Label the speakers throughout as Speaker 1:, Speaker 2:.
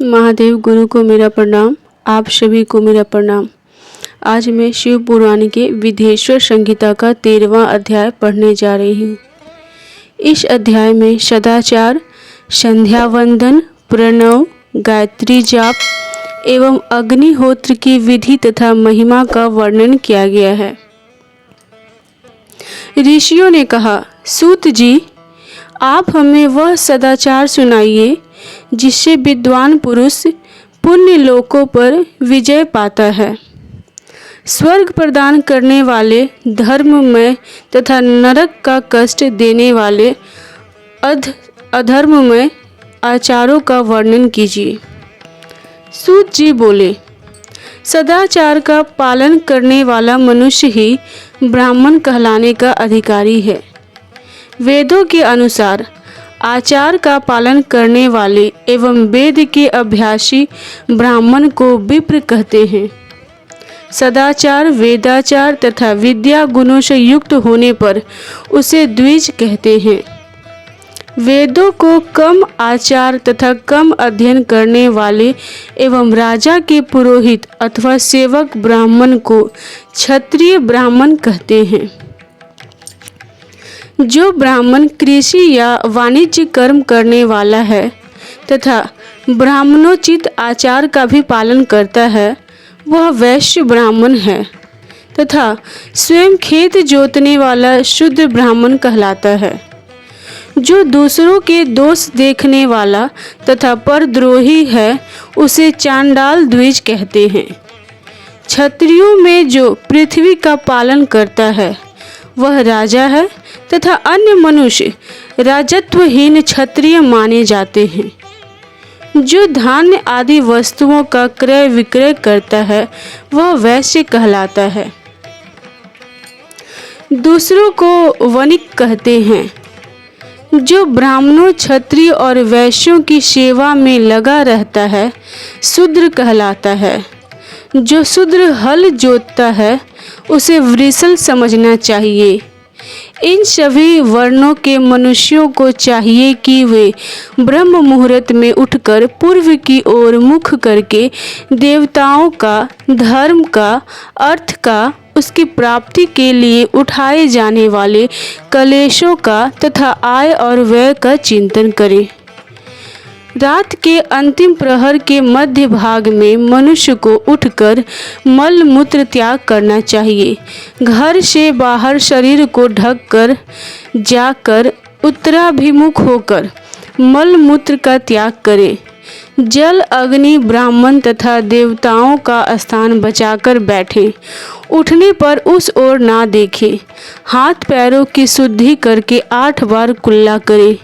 Speaker 1: महादेव गुरु को मेरा प्रणाम। आप सभी को मेरा प्रणाम। आज मैं शिव पुराण के विधेश्वर संहिता का 13वां अध्याय पढ़ने जा रही हूँ। इस अध्याय में सदाचार, संध्या वंदन, प्रणव, गायत्री जाप एवं अग्निहोत्र की विधि तथा महिमा का वर्णन किया गया है। ऋषियों ने कहा, सूत जी, आप हमें वह सदाचार सुनाइए जिससे विद्वान पुरुष पुण्य लोकों पर विजय पाता है। स्वर्ग प्रदान करने वाले, धर्ममय तथा नरक का कष्ट देने वाले अधर्ममय आचारों का वर्णन कीजिए। सूत जी बोले, सदाचार का पालन करने वाला मनुष्य ही ब्राह्मण कहलाने का अधिकारी है। वेदों के अनुसार आचार का पालन करने वाले एवं वेद के अभ्यासी ब्राह्मण को विप्र कहते हैं। सदाचार, वेदाचार तथा विद्या गुणों से युक्त होने पर उसे द्विज कहते हैं। वेदों को कम आचार तथा कम अध्ययन करने वाले एवं राजा के पुरोहित अथवा सेवक ब्राह्मण को क्षत्रिय ब्राह्मण कहते हैं। जो ब्राह्मण कृषि या वाणिज्य कर्म करने वाला है तथा ब्राह्मणोचित आचार का भी पालन करता है, वह वैश्य ब्राह्मण है तथा स्वयं खेत जोतने वाला शुद्ध ब्राह्मण कहलाता है। जो दूसरों के दोष देखने वाला तथा परद्रोही है, उसे चांडाल द्विज कहते हैं। क्षत्रियों में जो पृथ्वी का पालन करता है, वह राजा है तथा अन्य मनुष्य राजत्वहीन क्षत्रिय माने जाते हैं। जो धान्य आदि वस्तुओं का क्रय विक्रय करता है, वह वैश्य कहलाता है। दूसरों को वणिक कहते हैं। जो ब्राह्मणों, क्षत्रिय और वैश्यों की सेवा में लगा रहता है, शूद्र कहलाता है। जो शूद्र हल जोतता है, उसे वृषल समझना चाहिए। इन सभी वर्णों के मनुष्यों को चाहिए कि वे ब्रह्म मुहूर्त में उठकर पूर्व की ओर मुख करके देवताओं का, धर्म का, अर्थ का, उसकी प्राप्ति के लिए उठाए जाने वाले कलेशों का तथा आय और व्यय का चिंतन करें। रात के अंतिम प्रहर के मध्य भाग में मनुष्य को उठकर मल मूत्र त्याग करना चाहिए। घर से बाहर शरीर को ढककर जाकर उत्तराभिमुख होकर मल मूत्र का त्याग करें। जल, अग्नि, ब्राह्मण तथा देवताओं का स्थान बचाकर बैठें। उठने पर उस ओर ना देखें। हाथ पैरों की शुद्धि करके 8 बार कुल्ला करें।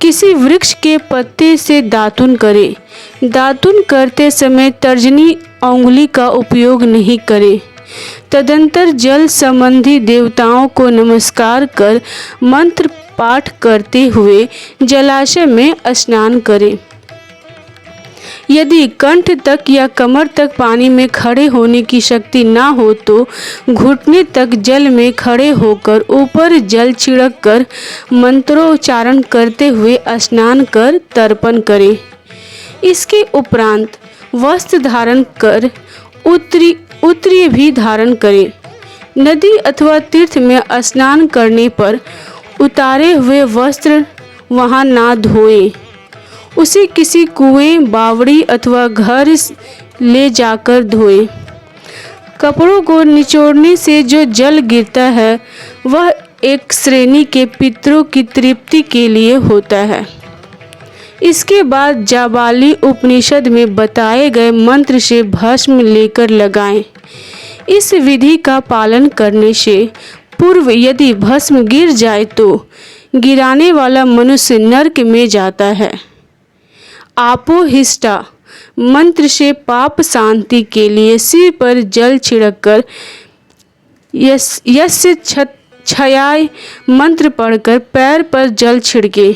Speaker 1: किसी वृक्ष के पत्ते से दातुन करें। दातुन करते समय तर्जनी उंगली का उपयोग नहीं करें। तदंतर जल संबंधी देवताओं को नमस्कार कर मंत्र पाठ करते हुए जलाशय में स्नान करें। यदि कंठ तक या कमर तक पानी में खड़े होने की शक्ति ना हो तो घुटने तक जल में खड़े होकर ऊपर जल छिड़क कर मंत्रोच्चारण करते हुए स्नान कर तर्पण करें। इसके उपरांत वस्त्र धारण कर उत्तरीय भी धारण करें। नदी अथवा तीर्थ में स्नान करने पर उतारे हुए वस्त्र वहां ना धोएं। उसे किसी कुएं, बावड़ी अथवा घर ले जाकर धोएं। कपड़ों को निचोड़ने से जो जल गिरता है, वह एक श्रेणी के पितरों की तृप्ति के लिए होता है। इसके बाद जाबाली उपनिषद में बताए गए मंत्र से भस्म लेकर लगाएं। इस विधि का पालन करने से पूर्व यदि भस्म गिर जाए तो गिराने वाला मनुष्य नरक में जाता है। आपोहिष्टा मंत्र से पाप शांति के लिए सिर पर जल छिड़ककर यस्य छयाय मंत्र पढ़कर पैर पर जल छिड़के।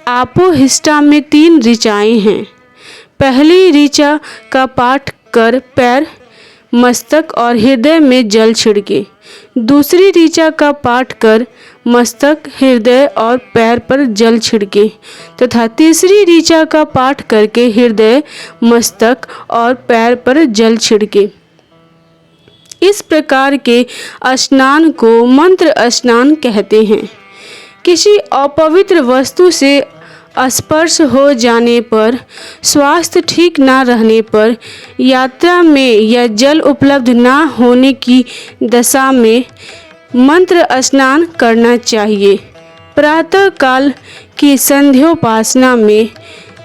Speaker 1: आपोहिष्टा में 3 ऋचाएं हैं। पहली ऋचा का पाठ कर पैर मस्तक और हृदय में जल छिड़के। दूसरी ऋचा का पाठ कर मस्तक, हृदय और पैर पर जल छिड़के तथा तीसरी ऋचा का पाठ करके हृदय, मस्तक और पैर पर जल छिड़के। इस प्रकार के स्नान को मंत्र स्नान कहते हैं। किसी अपवित्र वस्तु से स्पर्श हो जाने पर, स्वास्थ्य ठीक न रहने पर, यात्रा में या जल उपलब्ध न होने की दशा में मंत्र स्नान करना चाहिए। प्रातः काल की संध्योपासना में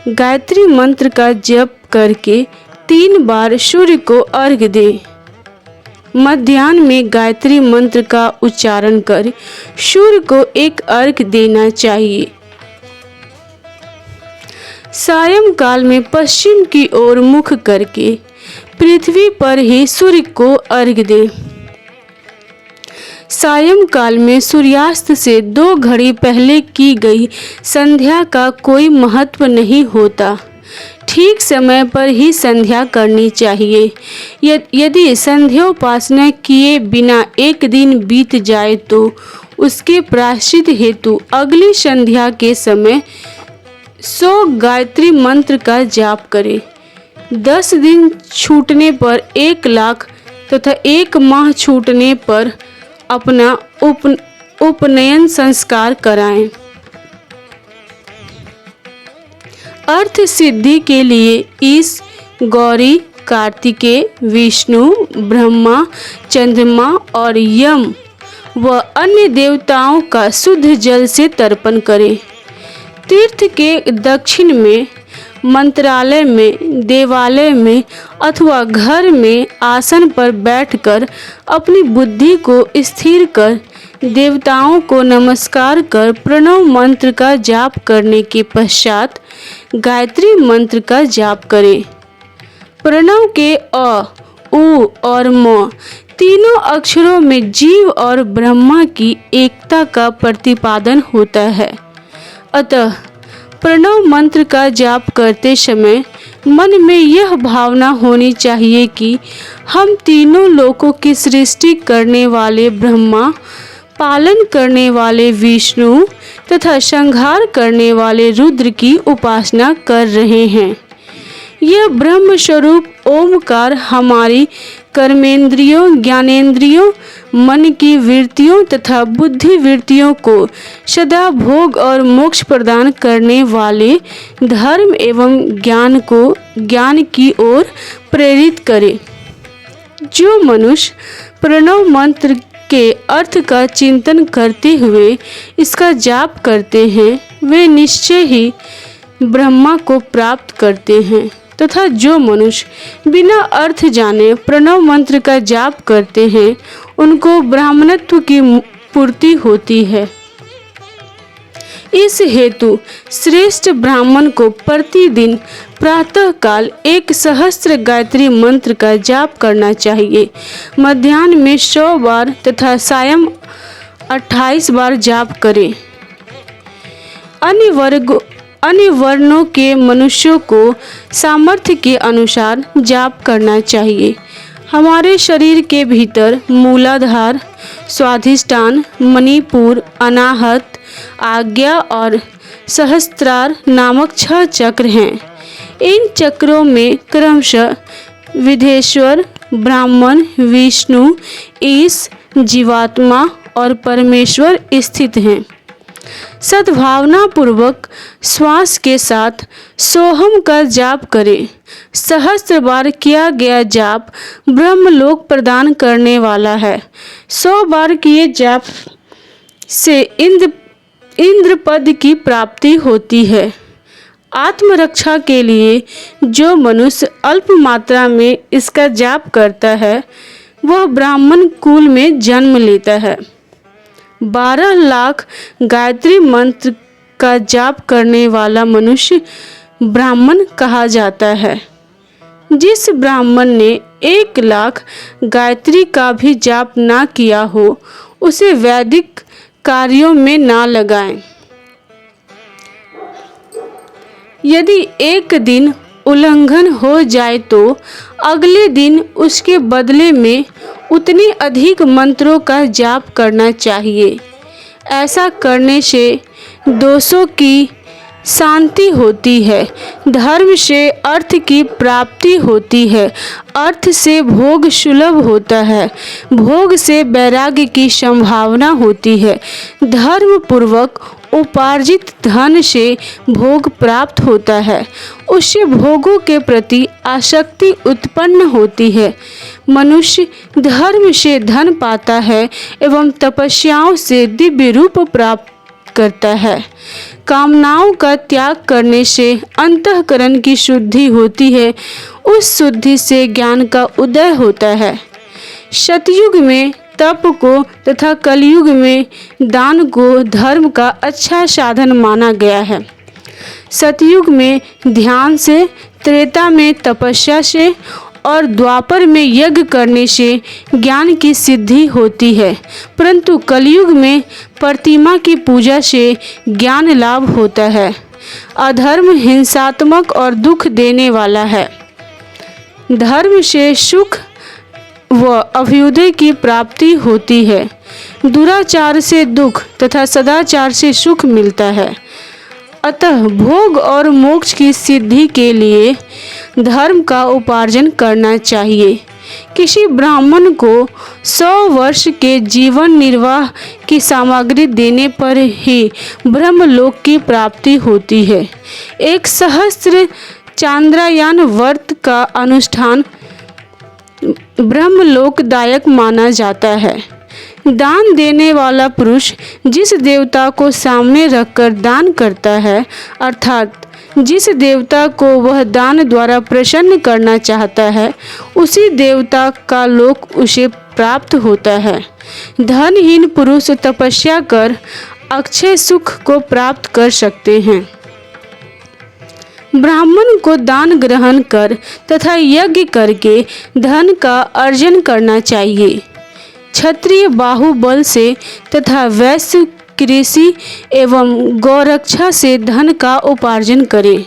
Speaker 1: गायत्री मंत्र का जप करके 3 बार सूर्य को अर्घ्य दें। मध्याह्न में गायत्री मंत्र का उच्चारण कर सूर्य को एक अर्घ्य देना चाहिए। सायंकाल में पश्चिम की ओर मुख करके पृथ्वी पर ही सूर्य को अर्घ्य दें। सायंकाल में सूर्यास्त से 2 घड़ी पहले की गई संध्या का कोई महत्व नहीं होता। ठीक समय पर ही संध्या करनी चाहिए। यदि संध्योपासना किए बिना एक दिन बीत जाए तो उसके प्रायश्चित हेतु अगली संध्या के समय 100 गायत्री मंत्र का जाप करें। 10 दिन छूटने पर 1 लाख तथा 1 माह छूटने पर अपना उपनयन संस्कार कराएं। अर्थ सिद्धि के लिए इस गौरी, कार्तिकेय, विष्णु, ब्रह्मा, चंद्रमा और यम व अन्य देवताओं का शुद्ध जल से तर्पण करें। तीर्थ के दक्षिण में, मंत्रालय में, देवालय में अथवा घर में आसन पर बैठकर अपनी बुद्धि को स्थिर कर देवताओं को नमस्कार कर प्रणव मंत्र का जाप करने के पश्चात गायत्री मंत्र का जाप करें। प्रणव के अ, उ और म तीनों अक्षरों में जीव और ब्रह्मा की एकता का प्रतिपादन होता है। अतः प्रणव मंत्र का जाप करते समय मन में यह भावना होनी चाहिए कि हम तीनों लोकों की सृष्टि करने वाले ब्रह्मा, पालन करने वाले विष्णु तथा संहार करने वाले रुद्र की उपासना कर रहे हैं। यह ब्रह्म स्वरूप ओमकार हमारी कर्मेंद्रियों, ज्ञानेंद्रियों, मन की वृत्तियों तथा बुद्धि वृत्तियों को सदा भोग और मोक्ष प्रदान करने वाले धर्म एवं ज्ञान को ज्ञान की ओर प्रेरित करे। जो मनुष्य प्रणव मंत्र के अर्थ का चिंतन करते हुए इसका जाप करते हैं वे निश्चय ही ब्रह्मा को प्राप्त करते हैं तथा जो मनुष्य बिना अर्थ जाने प्रणव मंत्र का जाप करते हैं उनको ब्राह्मणत्व की पूर्ति होती है। इस हेतु श्रेष्ठ ब्राह्मण को प्रतिदिन प्रातः काल 1 सहस्त्र गायत्री मंत्र का जाप करना चाहिए। मध्याह्न में 100 बार तथा सायं 28 बार जाप करें। अन्य वर्णों के मनुष्यों को सामर्थ्य के अनुसार जाप करना चाहिए। हमारे शरीर के भीतर मूलाधार, स्वाधिष्ठान, मणिपुर, अनाहत, आज्ञा और सहस्त्रार नामक 6 चक्र हैं। इन चक्रों में क्रमशः विधेश्वर, ब्राह्मण, विष्णु, ईश, जीवात्मा और परमेश्वर स्थित हैं। सद्भावना पूर्वक श्वास के साथ सोहम का जाप करें। सहस्त्र बार किया गया जाप ब्रह्मलोक प्रदान करने वाला है। 100 बार किए जाप से इंद्र पद की प्राप्ति होती है। आत्मरक्षा के लिए जो मनुष्य अल्प मात्रा में इसका जाप करता है वह ब्राह्मण कुल में जन्म लेता है। 12 लाख गायत्री मंत्र का जाप करने वाला मनुष्य ब्राह्मण कहा जाता है। जिस ब्राह्मण ने 1 लाख गायत्री का भी जाप ना किया हो उसे वैदिक कार्यों में ना लगाएं। यदि एक दिन उल्लंघन हो जाए तो अगले दिन उसके बदले में उतने अधिक मंत्रों का जाप करना चाहिए। ऐसा करने से दोषों की शांति होती है, धर्म से अर्थ की प्राप्ति होती है, अर्थ से भोग सुलभ होता है, भोग से वैराग्य की संभावना होती है, धर्म पूर्वक उपार्जित धन से भोग प्राप्त होता है, उससे भोगों के प्रति आसक्ति उत्पन्न होती है। मनुष्य धर्म से धन पाता है एवं तपस्याओं से दिव्य रूप प्राप्त करता है। कामनाओं का त्याग करने से अंतःकरण की शुद्धि होती है, उस शुद्धि से ज्ञान का उदय होता है। सतयुग में तप को तथा कलयुग में दान को धर्म का अच्छा साधन माना गया है। सतयुग में ध्यान से, त्रेता में तपस्या से और द्वापर में यज्ञ करने से ज्ञान की सिद्धि होती है, परंतु कलयुग में प्रतिमा की पूजा से ज्ञान लाभ होता है। अधर्म हिंसात्मक और दुख देने वाला है। धर्म से सुख व अभ्युदय की प्राप्ति होती है, दुराचार से दुख तथा सदाचार से सुख मिलता है। अतः भोग और मोक्ष की सिद्धि के लिए धर्म का उपार्जन करना चाहिए। किसी ब्राह्मण को 100 वर्ष के जीवन निर्वाह की सामग्री देने पर ही ब्रह्मलोक की प्राप्ति होती है। एक सहस्त्र चांद्रयान व्रत का अनुष्ठान ब्रह्मलोकदायक माना जाता है। दान देने वाला पुरुष जिस देवता को सामने रखकर दान करता है, अर्थात जिस देवता को वह दान द्वारा प्रसन्न करना चाहता है, उसी देवता का लोक उसे प्राप्त होता है। धनहीन पुरुष तपस्या कर अक्षय सुख को प्राप्त कर सकते हैं। ब्राह्मण को दान ग्रहण कर तथा यज्ञ करके धन का अर्जन करना चाहिए। क्षत्रिय बाहुबल से तथा वैश्य कृषि एवं गौरक्षा से धन का उपार्जन करे।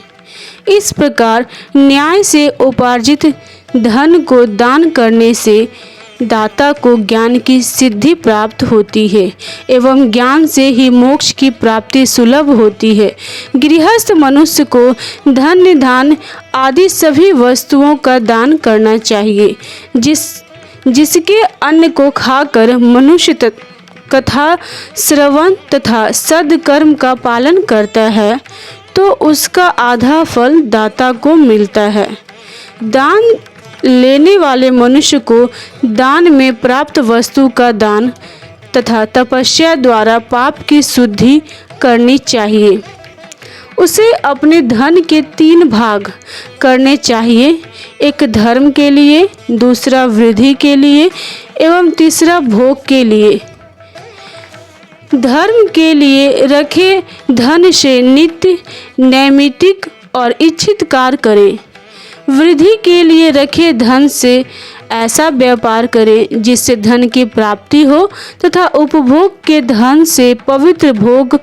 Speaker 1: इस प्रकार न्याय से उपार्जित धन को दान करने से दाता को ज्ञान की सिद्धि प्राप्त होती है एवं ज्ञान से ही मोक्ष की प्राप्ति सुलभ होती है। गृहस्थ मनुष्य को धन धान आदि सभी वस्तुओं का दान करना चाहिए। जिसके अन्न को खाकर मनुष्य कथा श्रवण तथा सद्कर्म का पालन करता है, तो उसका आधा फल दाता को मिलता है। दान लेने वाले मनुष्य को दान में प्राप्त वस्तु का दान तथा तपस्या द्वारा पाप की शुद्धि करनी चाहिए। उसे अपने धन के 3 भाग करने चाहिए, एक धर्म के लिए, दूसरा वृद्धि के लिए एवं तीसरा भोग के लिए। धर्म के लिए रखे धन से नित्य नैमित्तिक और इच्छित कार्य करें। वृद्धि के लिए रखे धन से ऐसा व्यापार करें जिससे धन की प्राप्ति हो तथा उपभोग के धन से पवित्र भोग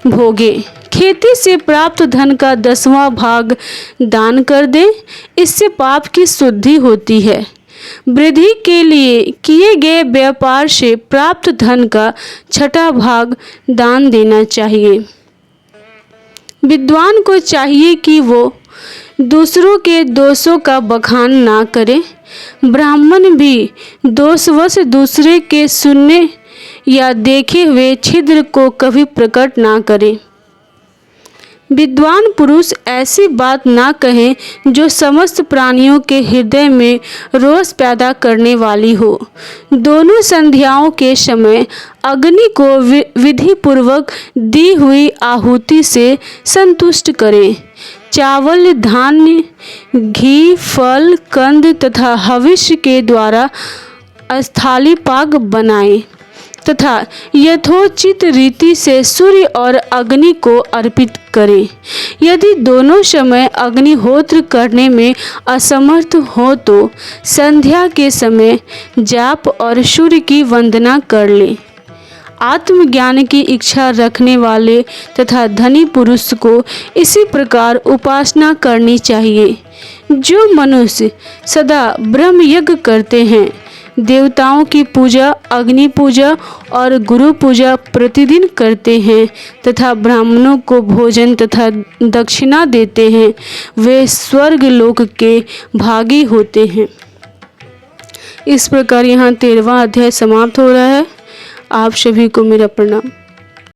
Speaker 1: भोगे। खेती से प्राप्त धन का 10वां भाग दान कर दे, इससे पाप की शुद्धि होती है। वृद्धि के लिए किए गए व्यापार से प्राप्त धन का 6वां भाग दान देना चाहिए। विद्वान को चाहिए कि वो दूसरों के दोषों का बखान ना करे। ब्राह्मण भी दोषवश दूसरे के सुनने या देखे हुए छिद्र को कभी प्रकट ना करे। विद्वान पुरुष ऐसी बात ना कहे जो समस्त प्राणियों के हृदय में रोष पैदा करने वाली हो। दोनों संध्याओं के समय अग्नि को विधि पूर्वक दी हुई आहुति से संतुष्ट करें। चावल, धान्य, घी, फल, कंद तथा हविष्य के द्वारा अस्थाली पाक बनाएं तथा यथोचित रीति से सूर्य और अग्नि को अर्पित करें। यदि दोनों समय अग्निहोत्र करने में असमर्थ हो तो संध्या के समय जाप और सूर्य की वंदना कर लें। आत्मज्ञान की इच्छा रखने वाले तथा धनी पुरुष को इसी प्रकार उपासना करनी चाहिए। जो मनुष्य सदा ब्रह्म यज्ञ करते हैं, देवताओं की पूजा, अग्नि पूजा और गुरु पूजा प्रतिदिन करते हैं तथा ब्राह्मणों को भोजन तथा दक्षिणा देते हैं, वे स्वर्ग लोक के भागी होते हैं। इस प्रकार यहाँ 13वां अध्याय समाप्त हो रहा है। आप सभी को मेरा प्रणाम।